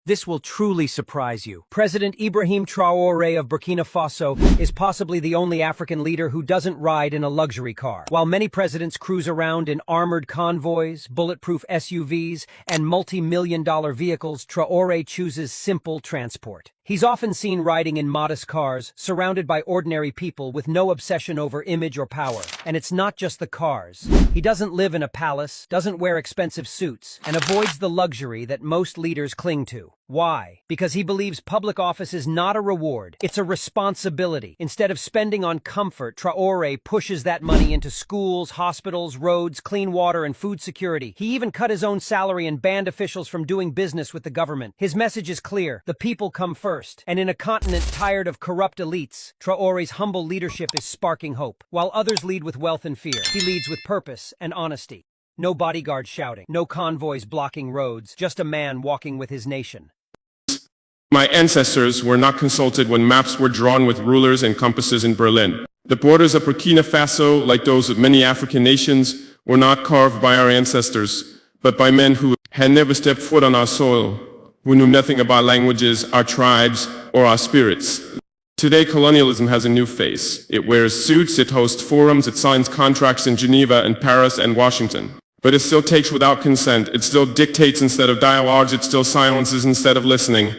This will truly surprise you. President Ibrahim Traoré of Burkina Faso is possibly the only African leader who doesn't ride in a luxury car. While many presidents cruise around in armored convoys, bulletproof SUVs, and multi-million-dollar vehicles, Traoré chooses simple transport. He's often seen riding in modest cars, surrounded by ordinary people with no obsession over image or power. And it's not just the cars. He doesn't live in a palace, doesn't wear expensive suits, and avoids the luxury that most leaders cling to. Why? Because he believes public office is not a reward, it's a responsibility. Instead of spending on comfort, Traoré pushes that money into schools, hospitals, roads, clean water, and food security. He even cut his own salary and banned officials from doing business with the government. His message is clear: the people come first. And in a continent tired of corrupt elites, Traoré's humble leadership is sparking hope. While others lead with wealth and fear, he leads with purpose and honesty. No bodyguards shouting, no convoys blocking roads, just a man walking with his nation. My ancestors were not consulted when maps were drawn with rulers and compasses in Berlin. The borders of Burkina Faso, like those of many African nations, were not carved by our ancestors, but by men who had never stepped foot on our soil, who knew nothing about languages, our tribes, or our spirits. Today, colonialism has a new face. It wears suits, it hosts forums, it signs contracts in Geneva and Paris and Washington. But it still takes without consent, it still dictates instead of dialogues, it still silences instead of listening.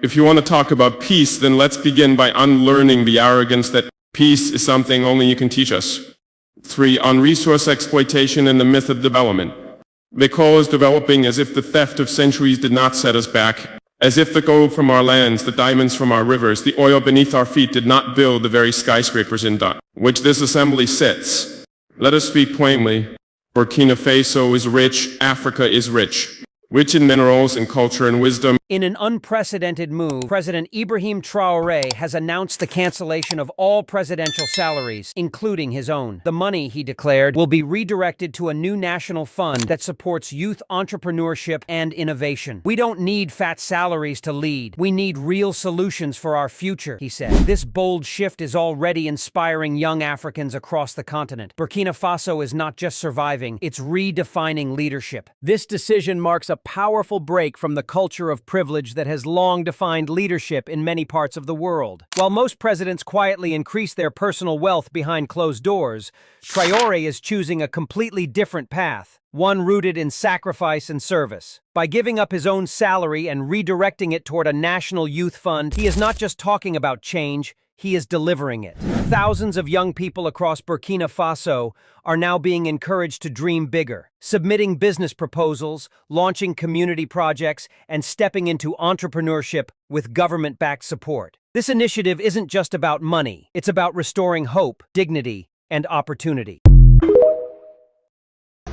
If you want to talk about peace, then let's begin by unlearning the arrogance that peace is something only you can teach us. 3. On resource exploitation and the myth of development. They call us developing as if the theft of centuries did not set us back, as if the gold from our lands, the diamonds from our rivers, the oil beneath our feet did not build the very skyscrapers in which this assembly sits. Let us speak plainly. Burkina Faso is rich, Africa is rich in minerals and culture and wisdom. In an unprecedented move, President Ibrahim Traoré has announced the cancellation of all presidential salaries, including his own. The money, he declared, will be redirected to a new national fund that supports youth entrepreneurship and innovation. We don't need fat salaries to lead. We need real solutions for our future, he said. This bold shift is already inspiring young Africans across the continent. Burkina Faso is not just surviving, it's redefining leadership. This decision marks a powerful break from the culture of privilege that has long defined leadership in many parts of the world. While most presidents quietly increase their personal wealth behind closed doors, Traoré is choosing a completely different path, one rooted in sacrifice and service. By giving up his own salary and redirecting it toward a national youth fund, he is not just talking about change, he is delivering it. Thousands of young people across Burkina Faso are now being encouraged to dream bigger, submitting business proposals, launching community projects, and stepping into entrepreneurship with government-backed support. This initiative isn't just about money, it's about restoring hope, dignity, and opportunity.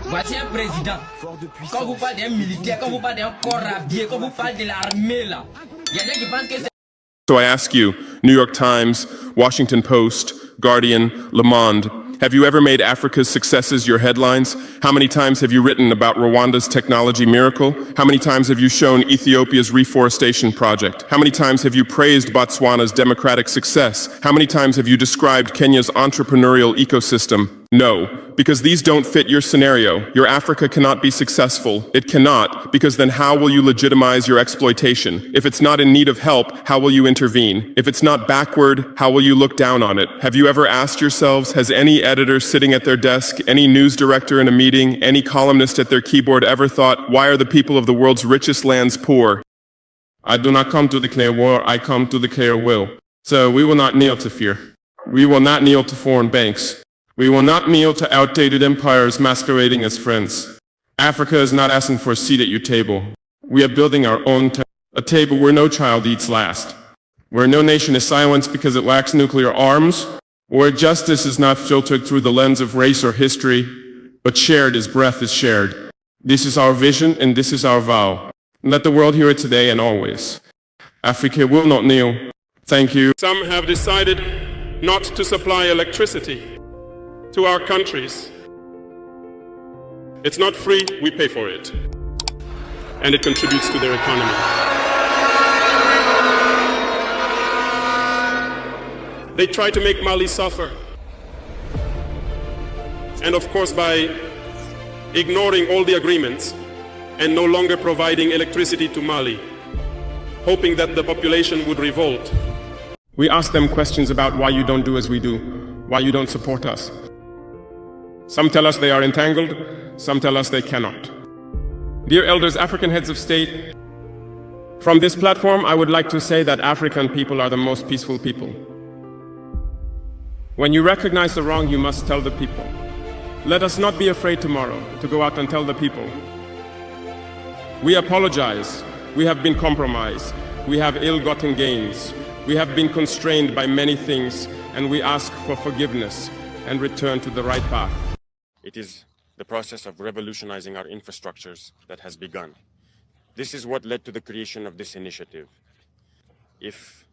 Voici un président. Quand vous parlez d'un militaire, quand vous parlez d'un corps habillé, quand vous parlez de l'armée là, il y a des gens qui pensent que c'est... So I ask you, New York Times, Washington Post, Guardian, Le Monde, have you ever made Africa's successes your headlines? How many times have you written about Rwanda's technology miracle? How many times have you shown Ethiopia's reforestation project? How many times have you praised Botswana's democratic success? How many times have you described Kenya's entrepreneurial ecosystem? No, because these don't fit your scenario. Your Africa cannot be successful. It cannot, because then how will you legitimize your exploitation? If it's not in need of help, how will you intervene? If it's not backward, how will you look down on it? Have you ever asked yourselves, has any editor sitting at their desk, any news director in a meeting, any columnist at their keyboard ever thought, why are the people of the world's richest lands poor? I do not come to declare war, I come to declare will. So we will not kneel to fear. We will not kneel to foreign banks. We will not kneel to outdated empires masquerading as friends. Africa is not asking for a seat at your table. We are building our own a table where no child eats last, where no nation is silenced because it lacks nuclear arms, where justice is not filtered through the lens of race or history, but shared as breath is shared. This is our vision and this is our vow. Let the world hear it today and always. Africa will not kneel. Thank you. Some have decided not to supply electricity to our countries. It's not free, we pay for it. And it contributes to their economy. They try to make Mali suffer. And of course by ignoring all the agreements and no longer providing electricity to Mali. hoping that the population would revolt. We ask them questions about why you don't do as we do, why you don't support us. Some tell us they are entangled, some tell us they cannot. Dear elders, African heads of state, from this platform, I would like to say that African people are the most peaceful people. When you recognize the wrong, you must tell the people. Let us not be afraid tomorrow to go out and tell the people. We apologize. We have been compromised. We have ill-gotten gains. We have been constrained by many things, and we ask for forgiveness and return to the right path. It is the process of revolutionizing our infrastructures that has begun. This is what led to the creation of this initiative. If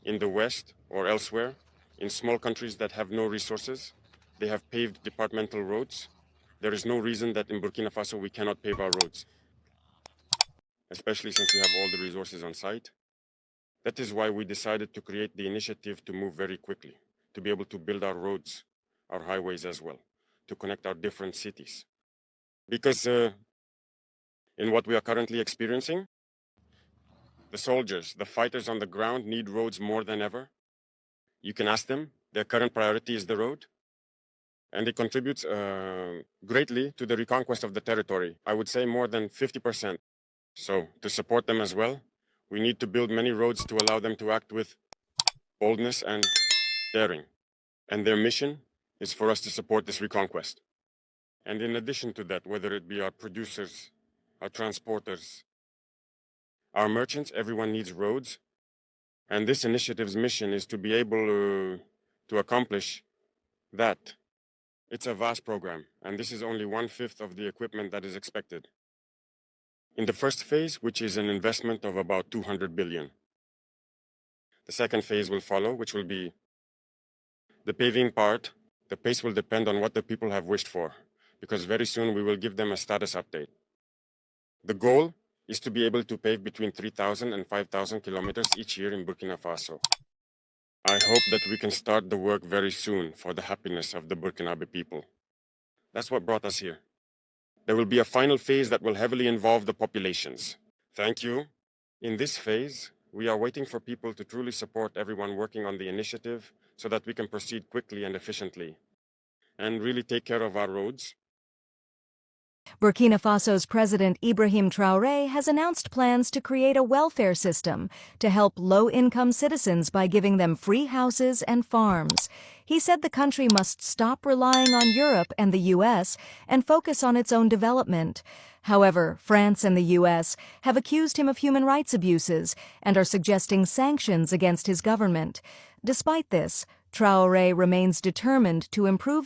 in the West or elsewhere, in small countries that have no resources, they have paved departmental roads, there is no reason that in Burkina Faso we cannot pave our roads, especially since we have all the resources on site. That is why we decided to create the initiative to move very quickly, to be able to build our roads, our highways as well, to connect our different cities. Because in what we are currently experiencing, the soldiers, the fighters on the ground need roads more than ever. You can ask them, their current priority is the road, and it contributes greatly to the reconquest of the territory. I would say more than 50%. So to support them as well, we need to build many roads to allow them to act with boldness and daring. And their mission is for us to support this reconquest. And in addition to that, whether it be our producers, our transporters, our merchants, everyone needs roads. And this initiative's mission is to be able to accomplish that. It's a vast program, and this is only 1/5 of the equipment that is expected. In the first phase, which is an investment of about 200 billion. The second phase will follow, which will be the paving part. The pace will depend on what the people have wished for, because very soon we will give them a status update. The goal is to be able to pave between 3,000 and 5,000 kilometers each year in Burkina Faso. I hope that we can start the work very soon for the happiness of the Burkinabe people. That's what brought us here. There will be a final phase that will heavily involve the populations. Thank you. In this phase, we are waiting for people to truly support everyone working on the initiative so that we can proceed quickly and efficiently and really take care of our roads. Burkina Faso's President Ibrahim Traoré has announced plans to create a welfare system to help low-income citizens by giving them free houses and farms. He said the country must stop relying on Europe and the U.S. and focus on its own development. However, France and the U.S. have accused him of human rights abuses and are suggesting sanctions against his government. Despite this, Traoré remains determined to improve the